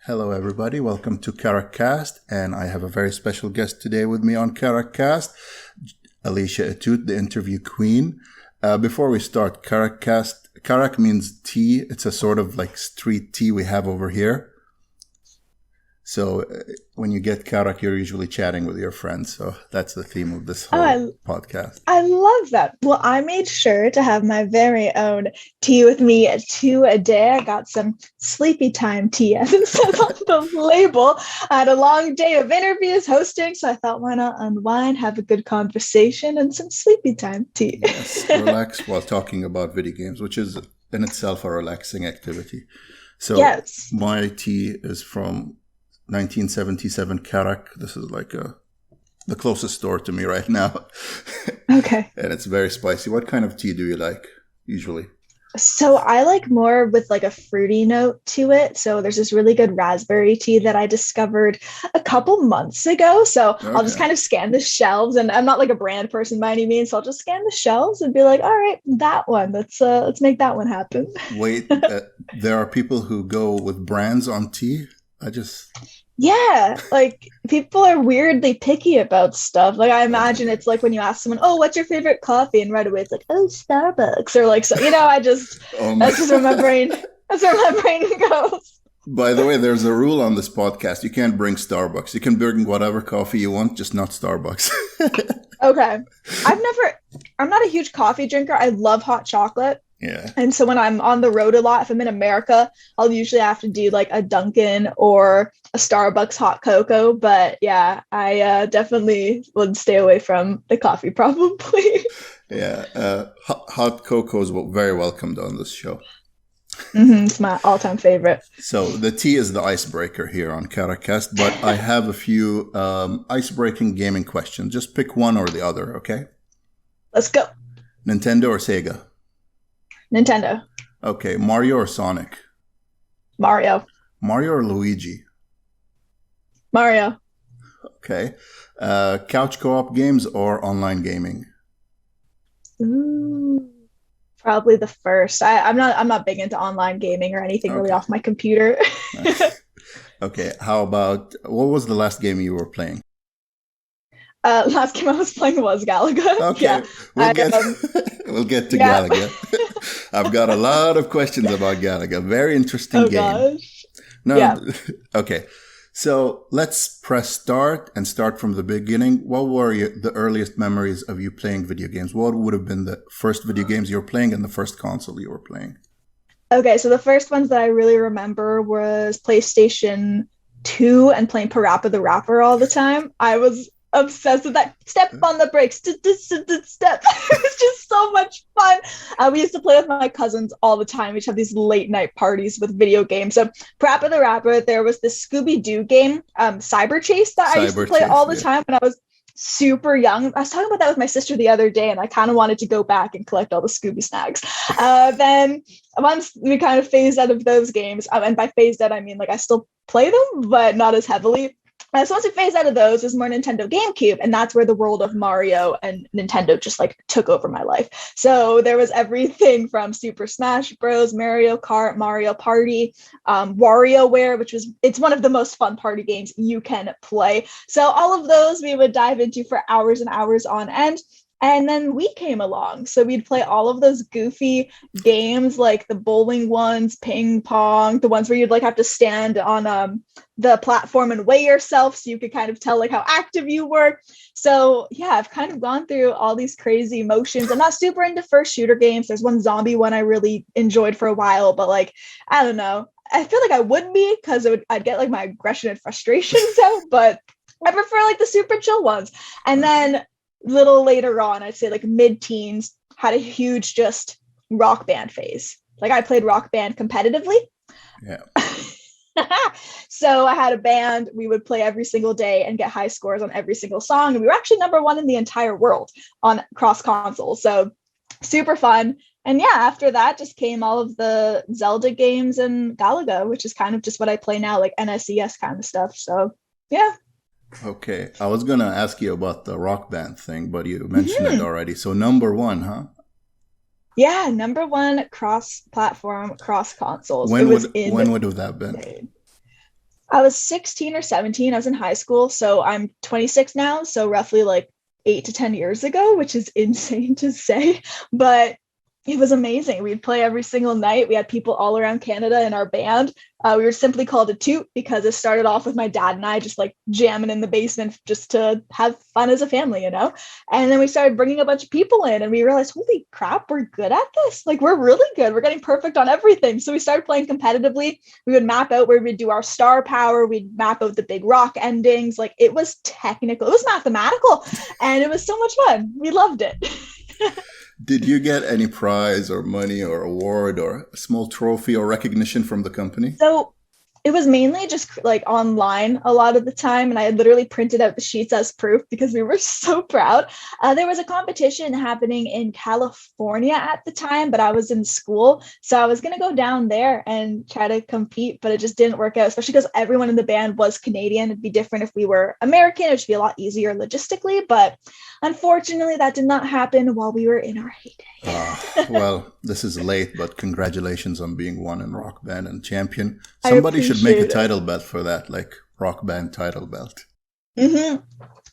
Hello, everybody. Welcome to Karak Kast, and I have a very special guest today with me on Karak Kast, Alicia Atout, the Interview Queen. Before we start, Karak Kast, Karak means tea. It's a sort of like street tea we have over here. So when you get Karak, you're usually chatting with your friends. So that's the theme of this whole podcast. I love that. Well, I made sure to have my very own tea with me at 2 a day. I got some sleepy time tea, as it says on the label. I had a long day of interviews, hosting, so I thought, why not unwind, have a good conversation, and some sleepy time tea. Yes, relax while talking about video games, which is in itself a relaxing activity. So yes. My tea is from 1977 Karak. This is like the closest store to me right now. Okay. And it's very spicy. What kind of tea do you like usually? So I like more with like a fruity note to it. So there's this really good raspberry tea that I discovered a couple months ago. So Okay. I'll just kind of scan the shelves, and I'm not like a brand person by any means. So I'll just scan the shelves and be like, all right, that one. Let's make that one happen. Wait, there are people who go with brands on tea? Yeah, like people are weirdly picky about stuff. Like I imagine it's like when you ask someone, "Oh, what's your favorite coffee?" and right away it's like, "Oh, Starbucks," or like so. That's just where my brain. That's where my brain goes. By the way, there's a rule on this podcast: you can't bring Starbucks. You can bring whatever coffee you want, just not Starbucks. Okay, I'm not a huge coffee drinker. I love hot chocolate. Yeah. And so when I'm on the road a lot, if I'm in America, I'll usually have to do like a Dunkin' or a Starbucks hot cocoa. But yeah, I definitely would stay away from the coffee probably. Yeah. Hot cocoa is very welcomed on this show. It's my all-time favorite. So the tea is the icebreaker here on Karak Kast, but I have a few ice-breaking gaming questions. Just pick one or the other, okay? Let's go. Nintendo or Sega? Nintendo. Okay, Mario or Sonic? Mario. Mario or Luigi? Mario. Okay. Couch co-op games or online gaming? Ooh, probably the first. I'm not big into online gaming or anything really off my computer. Okay, how about, what was the last game you were playing? Last game I was playing was Galaga. Okay, Yeah. we'll get to Galaga. I've got a lot of questions about Galaga. Very interesting game. Gosh. No, yeah. Okay. So let's press start and start from the beginning. What were the earliest memories of you playing video games? What would have been the first video games you were playing and the first console you were playing? Okay, so the first ones that I really remember was PlayStation 2 and playing Parappa the Rapper all the time. I was obsessed with that. Step on the brakes. Step. It was just so much fun. We used to play with my cousins all the time. We'd have these late night parties with video games. So Parappa the Rapper, there was this Scooby-Doo game, Cyber Chase, that I used to play all the time when I was super young. I was talking about that with my sister the other day, and I kind of wanted to go back and collect all the Scooby snacks. Then once we kind of phased out of those games, and by phased out I mean like I still play them, but not as heavily. So once we phased out of those, it was more Nintendo GameCube, and that's where the world of Mario and Nintendo just like took over my life. So there was everything from Super Smash Bros, Mario Kart, Mario Party, WarioWare, it's one of the most fun party games you can play. So all of those we would dive into for hours and hours on end. And then we came along. So we'd play all of those goofy games, like the bowling ones, ping pong, the ones where you'd like have to stand on the platform and weigh yourself so you could kind of tell like how active you were. So yeah, I've kind of gone through all these crazy emotions. I'm not super into first shooter games. There's one zombie one I really enjoyed for a while, but like, I don't know. I feel like I would be because I'd get like my aggression and frustrations out, but I prefer like the super chill ones. And then little later on, I'd say like mid-teens, had a huge just rock band phase. Like I played rock band competitively. Yeah. So I had a band. We would play every single day and get high scores on every single song. And we were actually #1 in the entire world on cross console. So super fun. And yeah, after that just came all of the Zelda games and Galaga, which is kind of just what I play now, like NSES kind of stuff. So yeah. Okay, I was going to ask you about the rock band thing, but you mentioned it already. So #1, huh? Yeah, #1 cross-platform, cross-consoles. When would have that been? I was 16 or 17. I was in high school. So I'm 26 now. So roughly like 8 to 10 years ago, which is insane to say. But it was amazing. We'd play every single night. We had people all around Canada in our band. We were simply called a toot because it started off with my dad and I just like jamming in the basement just to have fun as a family, you know? And then we started bringing a bunch of people in and we realized, holy crap, we're good at this. Like, we're really good. We're getting perfect on everything. So we started playing competitively. We would map out where we'd do our star power. We'd map out the big rock endings. Like, it was technical, it was mathematical, and it was so much fun. We loved it. Did you get any prize or money or award or a small trophy or recognition from the company? So it was mainly just like online a lot of the time. And I had literally printed out the sheets as proof because we were so proud. There was a competition happening in California at the time, but I was in school. So I was going to go down there and try to compete, but it just didn't work out, especially because everyone in the band was Canadian. It'd be different if we were American. It should be a lot easier logistically. But unfortunately, that did not happen while we were in our heyday. Well, this is late, but congratulations on being one in rock band and champion. Somebody should make a title belt for that, like rock band title belt. Mm-hmm.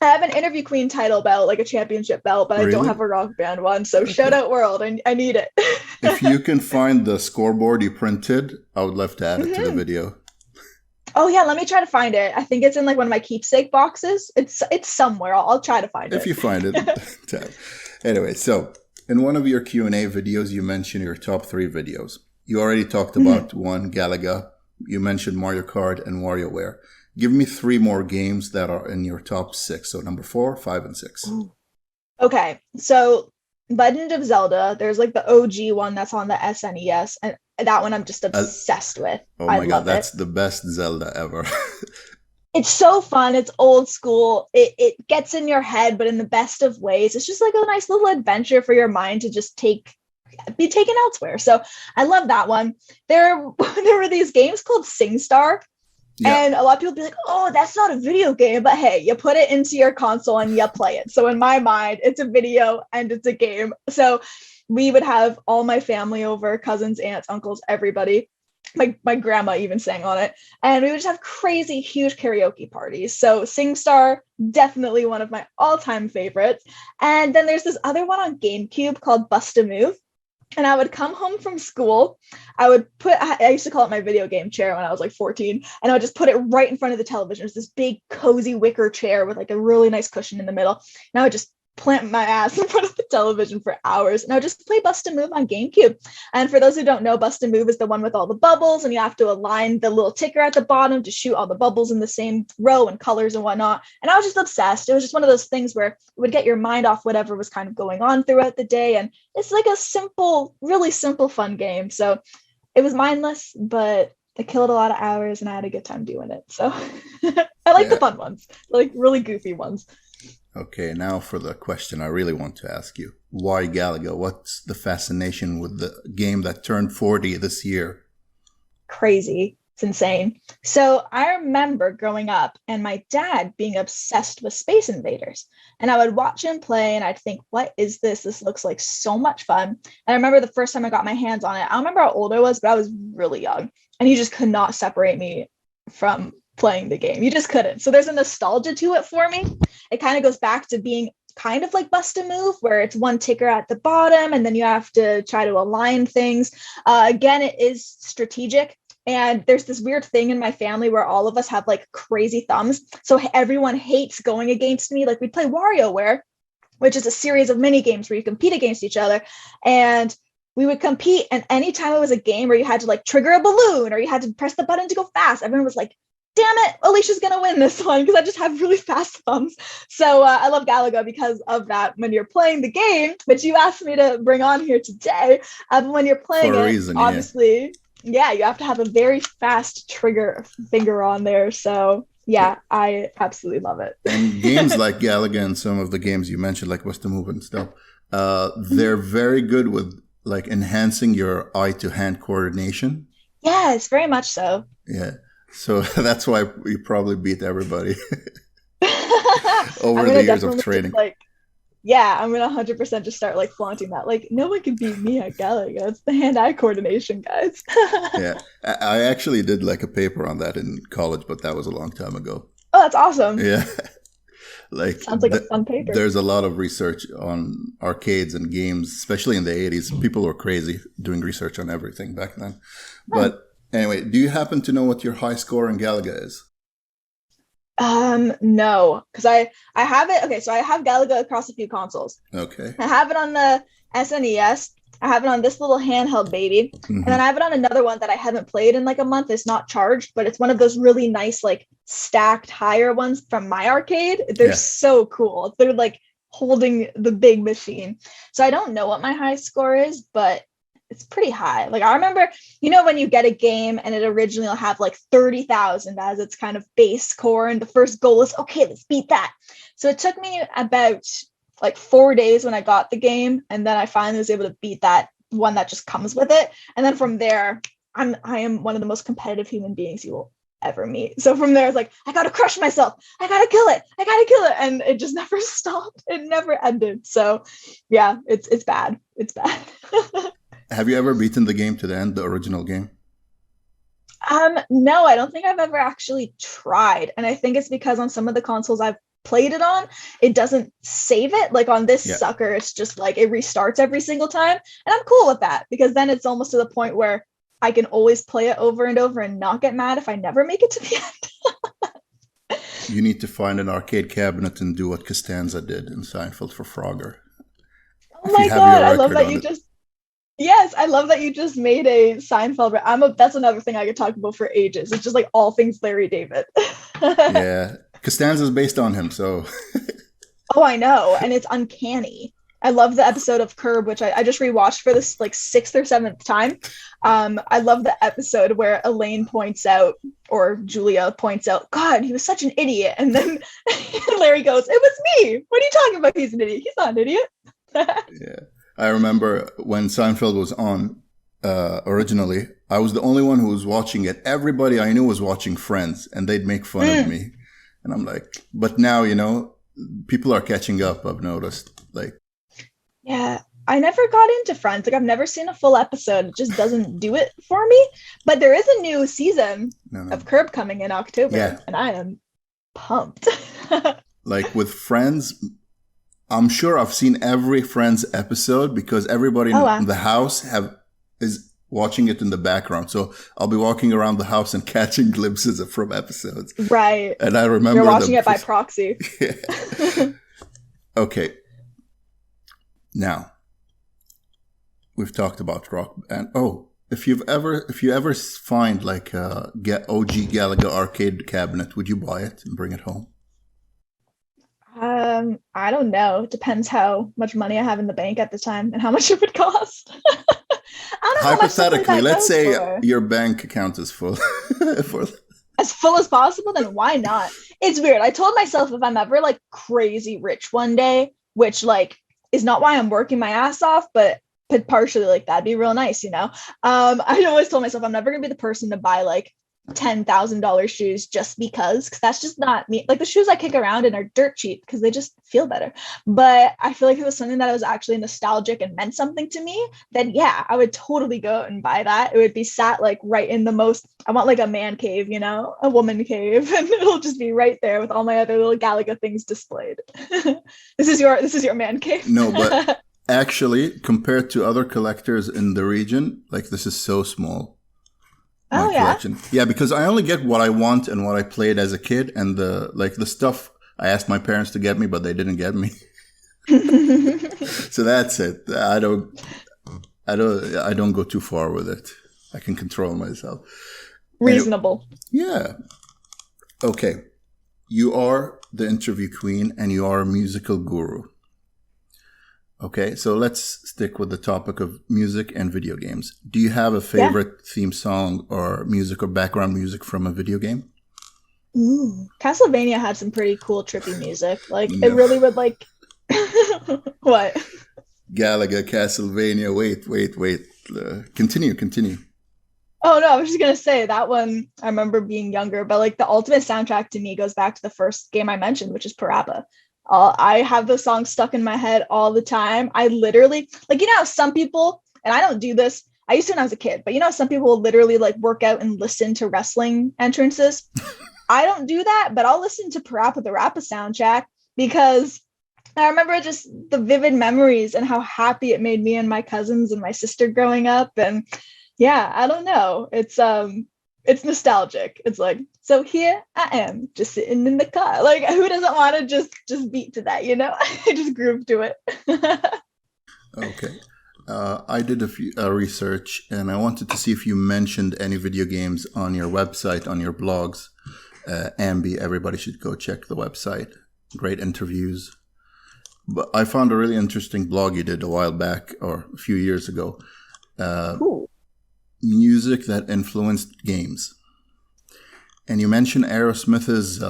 I have an Interview Queen title belt, like a championship belt, but really? I don't have a rock band one. So okay. Shout out world, I need it. If you can find the scoreboard you printed, I would love to add it to the video. Oh yeah, let me try to find it. I think it's in like one of my keepsake boxes. It's somewhere. I'll try to find it. If you find it. Anyway, so in one of your Q&A videos, you mentioned your top 3 videos. You already talked about one, Galaga. You mentioned Mario Kart and WarioWare. Give me 3 more games that are in your top 6. So number 4, 5, and 6. Okay, so Legend of Zelda. There's like the OG one that's on the SNES, and that one I'm just obsessed with. Oh my God, that's the best Zelda ever. It's so fun. It's old school. It gets in your head, but in the best of ways. It's just like a nice little adventure for your mind to just be taken elsewhere. So I love that one. There were these games called SingStar. Yeah. And a lot of people be like, oh, that's not a video game. But hey, you put it into your console and you play it. So in my mind, it's a video and it's a game. So we would have all my family over, cousins, aunts, uncles, everybody. My grandma even sang on it. And we would just have crazy, huge karaoke parties. So SingStar, definitely one of my all-time favorites. And then there's this other one on GameCube called Bust a Move. And I would come home from school. I used to call it my video game chair when I was like 14. And I would just put it right in front of the television. It's this big, cozy wicker chair with like a really nice cushion in the middle. And I would just plant my ass in front of the television for hours. And I would just play Bust a Move on GameCube. And for those who don't know, Bust a Move is the one with all the bubbles. And you have to align the little ticker at the bottom to shoot all the bubbles in the same row and colors and whatnot. And I was just obsessed. It was just one of those things where it would get your mind off whatever was kind of going on throughout the day. And it's like a simple, really simple, fun game. So it was mindless, but it killed a lot of hours and I had a good time doing it. So I like the fun ones, like really goofy ones. Okay, now for the question I really want to ask you. Why Galaga? What's the fascination with the game that turned 40 this year? Crazy. It's insane. So I remember growing up and my dad being obsessed with Space Invaders. And I would watch him play and I'd think, what is this? This looks like so much fun. And I remember the first time I got my hands on it. I don't remember how old I was, but I was really young. And he just could not separate me from playing the game. You just couldn't. So there's a nostalgia to it for me. It kind of goes back to being kind of like Bust a Move, where it's one ticker at the bottom and then you have to try to align things. Again, it is strategic. And there's this weird thing in my family where all of us have like crazy thumbs. So everyone hates going against me. Like we play WarioWare, which is a series of mini games where you compete against each other. And we would compete. And anytime it was a game where you had to like trigger a balloon or you had to press the button to go fast, everyone was like, damn it, Alicia's going to win this one because I just have really fast thumbs. So I love Galaga because of that. When you're playing the game, which you asked me to bring on here today, when you're playing obviously, you have to have a very fast trigger finger on there. So yeah, I absolutely love it. And games like Galaga and some of the games you mentioned, like Bust a Move and stuff, they're very good with like enhancing your eye-to-hand coordination. Yes, very much so. Yeah. So that's why you probably beat everybody over the years of training. yeah, I'm gonna 100% just start like flaunting that. Like, no one can beat me at Galaga. It's the hand-eye coordination, guys. Yeah, I actually did like a paper on that in college, but that was a long time ago. Oh, that's awesome. Yeah, like Sounds like a fun paper. there's a lot of research on arcades and games, especially in the 80s. People were crazy doing research on everything back then. Huh. But anyway, do you happen to know what your high score in Galaga is? No, because I have it. Okay, so I have Galaga across a few consoles. Okay. I have it on the SNES. I have it on this little handheld baby. And Hmm. then I have it on another one that I haven't played in like a month. It's not charged, but it's one of those really nice, like stacked higher ones from my arcade. They're Yeah. so cool. They're like holding the big machine. So I don't know what my high score is, but it's pretty high. Like I remember, when you get a game and it originally will have like 30,000 as its kind of base core, and the first goal is, okay, let's beat that. So it took me about like 4 days when I got the game, and then I finally was able to beat that one that just comes with it. And then from there, I am one of the most competitive human beings you will ever meet. So from there, it's like, I gotta crush myself. I gotta kill it. I gotta kill it. And it just never stopped. It never ended. So yeah, it's bad. It's bad. Have you ever beaten the game to the end, the original game? No, I don't think I've ever actually tried. And I think it's because on some of the consoles I've played it on, it doesn't save it. Like on this Yeah. sucker, it's just like it restarts every single time. And I'm cool with that because then it's almost to the point where I can always play it over and over and not get mad if I never make it to the end. You need to find an arcade cabinet and do what Costanza did in Seinfeld for Frogger. Oh If you my have God, your I love record that on you it. just Yes, I love that you just made a Seinfeld. That's another thing I could talk about for ages. It's just like all things Larry David. Yeah. Costanza is based on him, so Oh, I know. And it's uncanny. I love the episode of Curb, which I just rewatched for this like sixth or seventh time. I love the episode where Elaine points out, or Julia points out, God, he was such an idiot. And then Larry goes, it was me. What are you talking about? He's an idiot. He's not an idiot. yeah. I remember when Seinfeld was on originally, I was the only one who was watching it. Everybody I knew was watching Friends, and they'd make fun of me. And I'm like, but now, people are catching up, I've noticed. Like, Yeah, I never got into Friends. Like I've never seen a full episode. It just doesn't do it for me. But there is a new season no, no. of Curb coming in Yeah. October, and I am pumped. Like with Friends, I'm sure I've seen every Friends episode because everybody Oh in wow. the house is watching it in the background. So I'll be walking around the house and catching glimpses from episodes. Right. And I You're remember watching them. it by proxy. Okay. Now, we've talked about rock and if you ever find like a OG Galaga arcade cabinet, would you buy it and bring it home? I don't know. It depends how much money I have in the bank at the time and how much it would cost. I don't know how much something like Hypothetically, that let's goes say for. your bank account is full. for, As full as possible, then why not? It's weird. I told myself if I'm ever like crazy rich one day, which like is not why I'm working my ass off, but partially like that'd be real nice. I always told myself I'm never gonna be the person to buy like $10,000 shoes just because that's just not me. Like the shoes I kick around in are dirt cheap because they just feel better. But I feel like if it was something that was actually nostalgic and meant something to me, then yeah, I would totally go out and buy that. It would be sat like right in the most, I want like a man cave, a woman cave, and it'll just be right there with all my other little Galaga things displayed. This is your man cave. no, but actually, compared to other collectors in the region, like this is so small. My Oh yeah. collection. Yeah, because I only get what I want and what I played as a kid, and the stuff I asked my parents to get me, but they didn't get me. So that's it. I don't go too far with it. I can control myself. Reasonable. Yeah. Okay. You are the interview queen and you are a musical guru. Okay, so let's stick with the topic of music and video games. Do you have a favorite theme song or music or background music from a video game? Ooh. Castlevania had some pretty cool trippy music. Like it No. really would like what? Galaga, Castlevania. Wait. Continue. Oh no, I was just gonna say that one I remember being younger, but like the ultimate soundtrack to me goes back to the first game I mentioned, which is Parappa. I have the song stuck in my head all the time. I literally, like, you know, some people, and I don't do this. I used to when I was a kid, but you know, some people will literally like work out and listen to wrestling entrances. I don't do that, but I'll listen to Parappa the Rapper soundtrack because I remember just the vivid memories and how happy it made me and my cousins and my sister growing up. And yeah, I don't know. It's nostalgic. It's like, so here I am just sitting in the car. Like who doesn't want to just beat to that, you know? Just groove to it. Okay. I did a few research, and I wanted to see if you mentioned any video games on your website, on your blogs. Ambi, everybody should go check the website. Great interviews. But I found a really interesting blog you did a while back, or a few years ago. Cool. Music that influenced games. And you mentioned Aerosmith's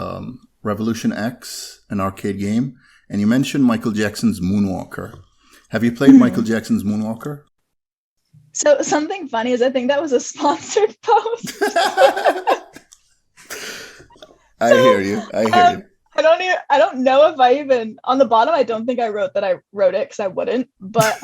Revolution X, an arcade game. And you mentioned Michael Jackson's Moonwalker. Have you played Michael Jackson's Moonwalker? So something funny is I think that was a sponsored post. I hear you. I don't know if I even on the bottom. I don't think I wrote that I wrote it because I wouldn't. But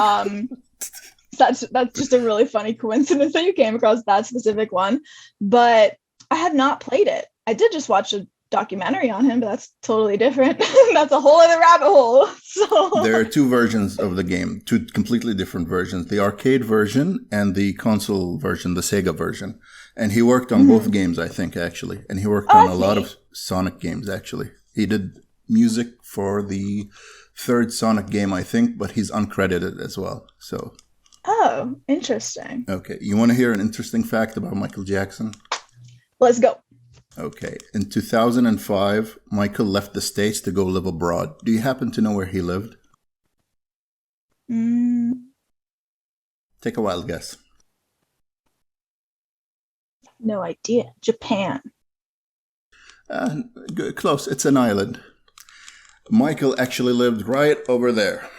that's just a really funny coincidence that you came across that specific one. But I had not played it. I did just watch a documentary on him, but that's totally different. That's a whole other rabbit hole. So there are two versions of the game, two completely different versions: the arcade version and the console version, the Sega version. And he worked on both games, I think, actually. And he worked on a lot of Sonic games, actually. He did music for the third Sonic game, I think, but he's uncredited as well. So. Oh, interesting. Okay. You want to hear an interesting fact about Michael Jackson? Let's go. Okay. In 2005, Michael left the States to go live abroad. Do you happen to know where he lived? Take a wild guess. No idea. Japan. Close. It's an island. Michael actually lived right over there.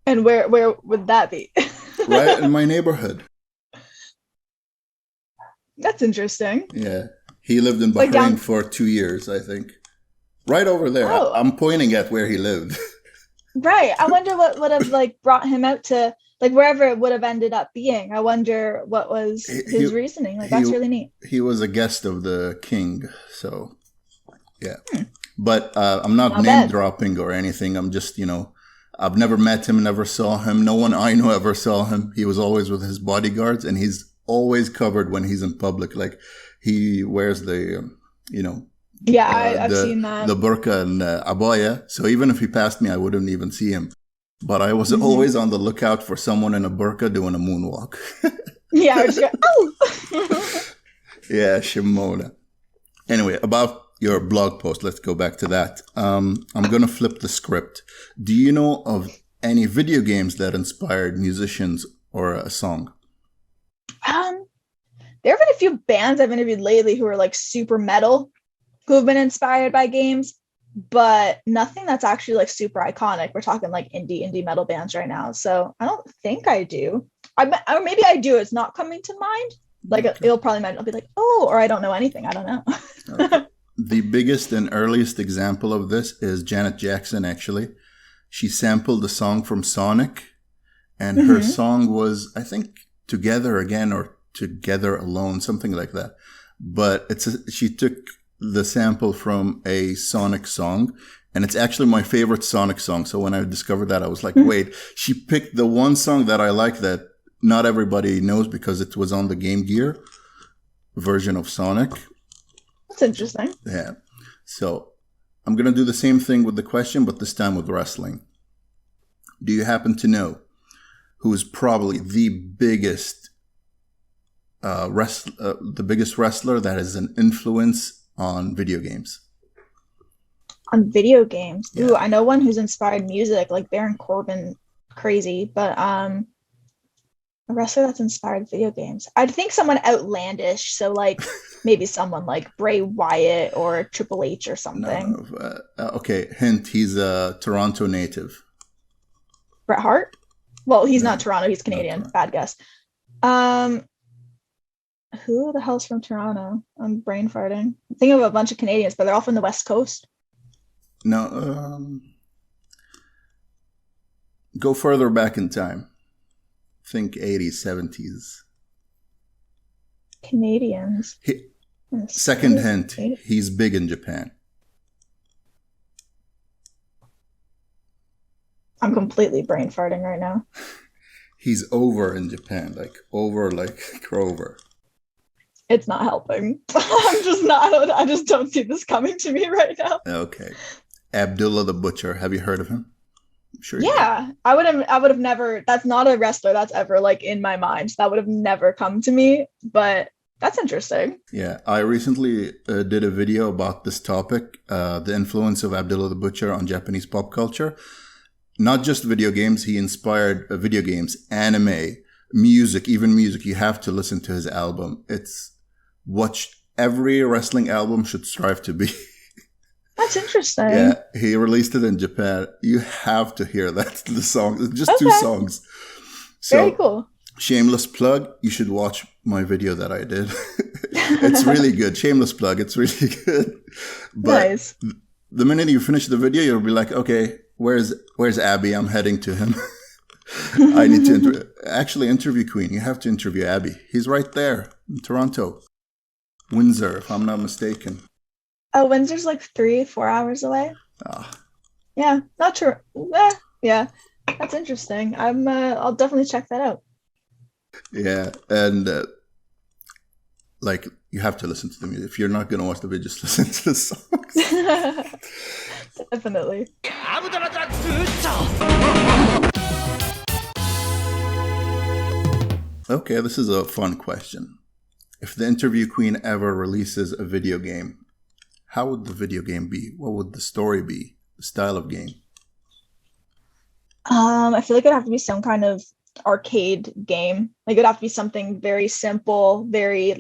And where would that be? Right in my neighborhood. That's interesting. Yeah. He lived in Bahrain for 2 years, I think. Right over there. Oh. I'm pointing at where he lived. Right. I wonder what would have like brought him out to like wherever it would have ended up being. I wonder what was his reasoning. Like that's really neat. He was a guest of the king, so yeah. But I'm not name dropping or anything. I'm just, I've never met him, never saw him. No one I know ever saw him. He was always with his bodyguards, and he's always covered when he's in public. Like he wears the, I've seen that. The burqa and abaya. So even if he passed me, I wouldn't even see him. But I was always on the lookout for someone in a burqa doing a moonwalk. Yeah, I was just go, oh! Yeah, Shimoda. Anyway, about your blog post, let's go back to that. I'm going to flip the script. Do you know of any video games that inspired musicians or a song? There have been a few bands I've interviewed lately who are like super metal, who have been inspired by games, but nothing that's actually like super iconic. We're talking like indie metal bands right now. So I don't think I do. Or maybe I do. It's not coming to mind. Like it'll probably I'll be like, oh, or I don't know anything. I don't know. Okay. The biggest and earliest example of this is Janet Jackson, actually. She sampled a song from Sonic, and her song was, I think, Together Again or Together Alone, something like that. But she took the sample from a Sonic song, and it's actually my favorite Sonic song. So when I discovered that, I was like, wait, she picked the one song that I like that not everybody knows because it was on the Game Gear version of Sonic. That's interesting. Yeah. So I'm going to do the same thing with the question, but this time with wrestling. Do you happen to know who is probably the biggest wrestler that has an influence on video games? On video games? Yeah. Ooh, I know one who's inspired music, like Baron Corbin, crazy, but a wrestler that's inspired video games. I'd think someone outlandish, so like maybe someone like Bray Wyatt or Triple H or something. No, okay, hint, he's a Toronto native. Bret Hart? Well, he's not Toronto, he's Canadian. Bad guess. Who the hell's from Toronto? I'm brain farting. I'm thinking of a bunch of Canadians, but they're all from the West Coast. No, go further back in time. Think 80s, 70s. Canadians. Second hint, he's big in Japan. I'm completely brain farting right now. He's over in Japan, like Grover. It's not helping. I just don't see this coming to me right now. Okay. Abdullah the Butcher. Have you heard of him? I'm sure. Yeah, I would have never. That's not a wrestler that's ever like in my mind. That would have never come to me. But that's interesting. Yeah, I recently did a video about this topic, the influence of Abdullah the Butcher on Japanese pop culture. Not just video games. He inspired video games, anime, music, even music. You have to listen to his album. It's what every wrestling album should strive to be. That's interesting. Yeah, he released it in Japan. You have to hear that. The song, just 2 songs. So, very cool. Shameless plug. You should watch my video that I did. It's really good. Shameless plug. It's really good. But nice. The minute you finish the video, you'll be like, okay, where's Abby? I'm heading to him. I need to actually interview Queen. You have to interview Abby. He's right there in Toronto. Windsor, if I'm not mistaken. Oh, Windsor's like 3-4 hours away. Yeah, not sure. Yeah, that's interesting. I'll definitely check that out. Yeah, and like you have to listen to the music. If you're not gonna watch the video, just listen to the songs. Definitely. Okay, this is a fun question. If the Interview Queen ever releases a video game, how would the video game be? What would the story be? The style of game? I feel like it'd have to be some kind of arcade game. Like it'd have to be something very simple, very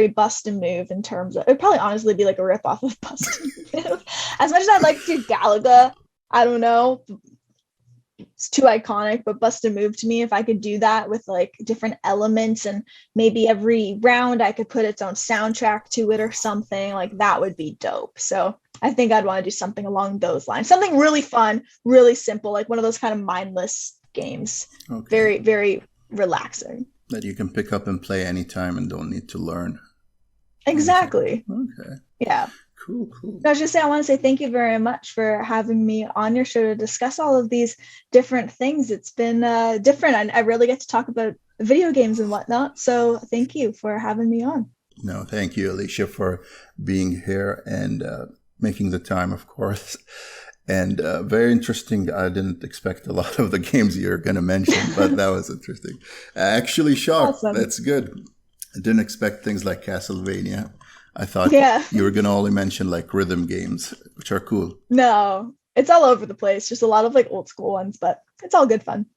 bust and move in terms of. It'd probably honestly be like a ripoff of Bust and Move. As much as I'd like to do Galaga, I don't know. It's too iconic, but Bust and Move to me, if I could do that with like different elements and maybe every round I could put its own soundtrack to it or something, like that would be dope. So I think I'd want to do something along those lines. Something really fun, really simple, like one of those kind of mindless games. Okay. Very, very relaxing. That you can pick up and play anytime and don't need to learn. Exactly. Okay. Yeah. Cool. I was just saying, I want to say thank you very much for having me on your show to discuss all of these different things. It's been different. I really get to talk about video games and whatnot. So thank you for having me on. No, thank you, Alicia, for being here and making the time, of course. And very interesting. I didn't expect a lot of the games you're going to mention, but that was interesting. Actually shocked. Awesome. That's good. I didn't expect things like Castlevania. I thought you were going to only mention like rhythm games, which are cool. No, it's all over the place. Just a lot of like old school ones, but it's all good fun.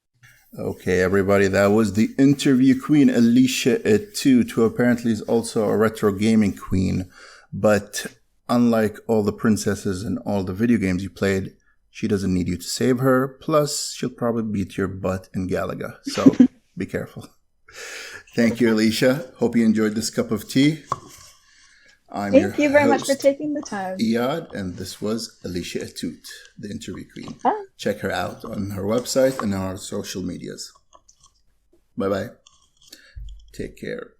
Okay, everybody, that was the Interview Queen Alicia Atout, who apparently is also a retro gaming queen. But unlike all the princesses and all the video games you played, she doesn't need you to save her. Plus, she'll probably beat your butt in Galaga. So be careful. Thank you, Alicia. Hope you enjoyed this cup of tea. Thank you very much for taking the time. Iyad, and this was Alicia Atout, the Interview Queen. Check her out on her website and our social medias. Bye-bye. Take care.